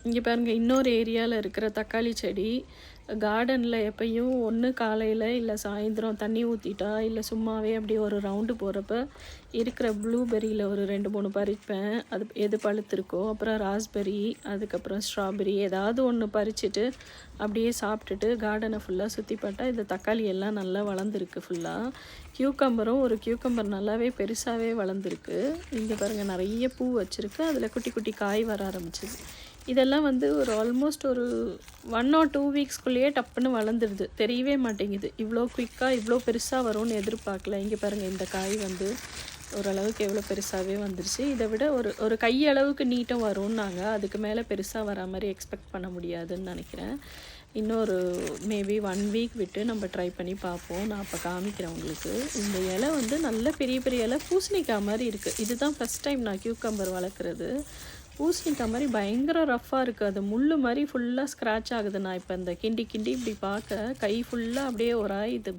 இங்கே பாருங்கள், இன்னொரு ஏரியாவில் இருக்கிற தக்காளி செடி. கார்டனில் எப்பயும் ஒன்று காலையில் இல்லை சாயந்தரம் தண்ணி ஊற்றிட்டா, இல்லை சும்மாவே அப்படி ஒரு ரவுண்டு போகிறப்ப இருக்கிற ப்ளூபெரியில் ஒரு 2-3 பறிப்பேன். அது எது பழுத்திருக்கோ. அப்புறம் ராஸ்பெரி, அதுக்கப்புறம் ஸ்ட்ராபெரி, ஏதாவது ஒன்று பறிச்சுட்டு அப்படியே சாப்பிட்டுட்டு கார்டனை ஃபுல்லாக சுற்றி பார்த்தா இந்த தக்காளி எல்லாம் நல்லா வளர்ந்துருக்கு ஃபுல்லாக. கியூக்கம்பரும், ஒரு கியூக்கம்பர் நல்லாவே பெருசாகவே வளர்ந்துருக்கு. இங்கே பாருங்கள், நிறைய பூ வச்சுருக்கு. அதில் குட்டி குட்டி காய் வர ஆரம்பிச்சிது. இதெல்லாம் வந்து ஒரு ஆல்மோஸ்ட் ஒரு 1 or 2 வீக்ஸ்க்குள்ளேயே டப்புன்னு வளர்ந்துடுது. தெரியவே மாட்டேங்குது. இவ்வளோ குயிக்காக இவ்வளோ பெருசாக வரும்னு எதிர்பார்க்கல. இங்கே பாருங்கள், இந்த காய் வந்து ஓரளவுக்கு எவ்வளோ பெருசாகவே வந்துருச்சு. இதை விட ஒரு கையளவுக்கு நீட்டம் வரும்னாங்க. அதுக்கு மேலே பெருசாக வர மாதிரி எக்ஸ்பெக்ட் பண்ண முடியாதுன்னு நினைக்கிறேன். இன்னொரு மேபி 1 வீக் விட்டு நம்ம ட்ரை பண்ணி பார்ப்போம். நான் அப்போ காமிக்கிறேன் உங்களுக்கு. இந்த இலை வந்து நல்ல பெரிய பெரிய இலை பூசணிக்காய் மாதிரி இருக்குது. இதுதான் ஃபஸ்ட் டைம் நான் கியூக்கம்பர் வளர்க்குறது. பூசணிக்காய் மாதிரி பயங்கர ரஃப்பாக இருக்குது. அது முள் மாதிரி ஃபுல்லாக ஸ்க்ராட்ச் ஆகுது. நான் இப்போ இந்த கிண்டி கிண்டி இப்படி பார்க்க கை ஃபுல்லாக அப்படியே ஒரு இது